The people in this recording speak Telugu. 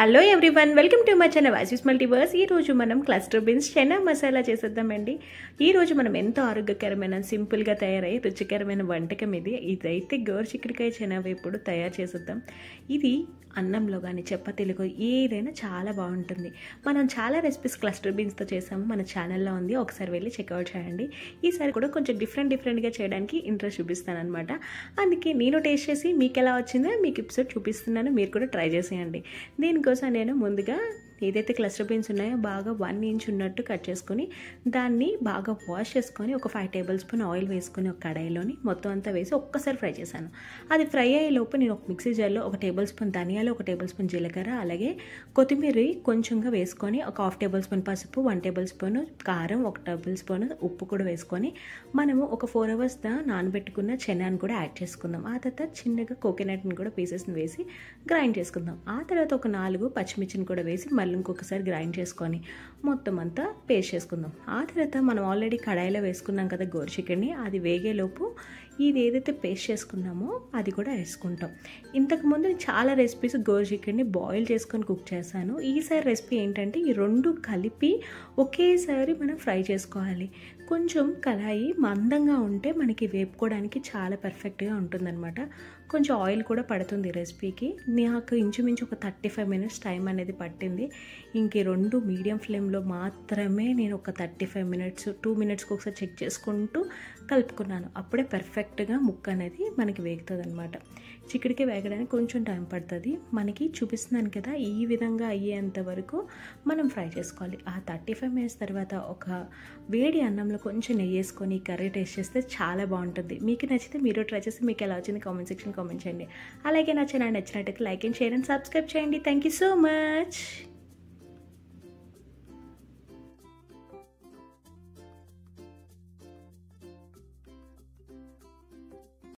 Hello everyone, welcome to my channel Vasis multiverse. ఈరోజు మనం క్లస్టర్ బీన్స్ చనా మసాలా చేసేద్దామండి. ఈరోజు మనం ఎంతో ఆరోగ్యకరమైన సింపుల్గా తయారయ్యే రుచికరమైన వంటకం ఇదైతే గోరుచిక్కుడుకాయ చనా వేపుడు తయారు చేసేద్దాం. ఇది అన్నంలో కానీ చపాతీలో ఏదైనా చాలా బాగుంటుంది. మనం చాలా రెసిపీస్ క్లస్టర్ బీన్స్తో చేసాము, మన ఛానల్లో ఉంది, ఒకసారి వెళ్ళి చెక్అవుట్ చేయండి. ఈసారి కూడా కొంచెం డిఫరెంట్గా చేయడానికి ఇంట్రెస్ట్ చూపిస్తాను అనమాట. అందుకే నేను టేస్ట్ చేసి మీకు ఎలా వచ్చిందో మీకు ఎపిసోడ్ చూపిస్తున్నాను, మీరు కూడా ట్రై చేసేయండి. దీనికోసం నేను ముందుగా ఏదైతే క్లస్టర్ బీన్స్ ఉన్నాయో బాగా 1 ఇంచ్ ఉన్నట్టు కట్ చేసుకొని దాన్ని బాగా వాష్ చేసుకొని ఒక 5 టేబుల్ స్పూన్ ఆయిల్ వేసుకొని ఒక కడాయిలోని మొత్తం అంతా వేసి ఒక్కసారి ఫ్రై చేశాను. అది ఫ్రై అయ్యేలోపు నేను ఒక మిక్సీ జార్లో 1 టేబుల్ స్పూన్ ధనియాలు, 1 టేబుల్ స్పూన్ జీలకర్ర, అలాగే కొత్తిమీర కొంచెంగా వేసుకొని ఒక 1/2 టేబుల్ స్పూన్ పసుపు, 1 టేబుల్ స్పూన్ కారం, 1 టేబుల్ స్పూన్ ఉప్పు కూడా వేసుకొని మనము ఒక 4 అవర్స్ నానబెట్టుకున్న చెనాన్ని కూడా యాడ్ చేసుకుందాం. ఆ తర్వాత చిన్నగా కోకోనట్ని కూడా పీసెస్ని వేసి గ్రైండ్ చేసుకుందాం. ఆ తర్వాత ఒక 4 పచ్చిమిర్చిని కూడా వేసి మళ్ళీ ఇంకొకసారి గ్రైండ్ చేసుకొని మొత్తం అంతా పేస్ట్ చేసుకుందాం. ఆ తర్వాత మనం ఆల్రెడీ కడాయిలో వేసుకున్నాం కదా గోరు చికెన్ని, అది వేగేలోపు ఇది ఏదైతే పేస్ట్ చేసుకున్నామో అది కూడా వేసుకుంటాం. ఇంతకుముందు నేను చాలా రెసిపీస్ గోరు చికెన్ని బాయిల్ చేసుకొని కుక్ చేశాను. ఈసారి రెసిపీ ఏంటంటే ఈ రెండు కలిపి ఒకేసారి మనం ఫ్రై చేసుకోవాలి. కొంచెం కళాయి మందంగా ఉంటే మనకి వేపుకోవడానికి చాలా పర్ఫెక్ట్గా ఉంటుందన్నమాట. కొంచెం ఆయిల్ కూడా పడుతుంది రెసిపీకి. నాకు ఇంచుమించు ఒక 35 మినిట్స్ టైం అనేది పట్టింది. ఇంక 2 మీడియం ఫ్లేమ్లో మాత్రమే నేను ఒక 35 మినిట్స్ 2 మినిట్స్కి ఒకసారి చెక్ చేసుకుంటూ కలుపుకున్నాను. అప్పుడే పర్ఫెక్ట్గా ముక్క అనేది మనకి వేగుతుంది అనమాట. చికెన్కి వేగడానికి కొంచెం టైం పడుతుంది. మనకి చూపిస్తున్నాను కదా, ఈ విధంగా అయ్యేంత వరకు మనం ఫ్రై చేసుకోవాలి. ఆ 35 మినిట్స్ తర్వాత ఒక వేడి అన్నంలో కొంచెం నెయ్యి వేసుకొని కర్రీ టేస్ట్ చేస్తే చాలా బాగుంటుంది. మీకు నచ్చితే మీరు ట్రై చేసి మీకు ఎలా వచ్చింది కామెంట్ సెక్షన్ కామెంట్ చేయండి. అలాగే నా ఛానల్ నచ్చినట్టయితే like and share and subscribe చేయండి. Thank you so much.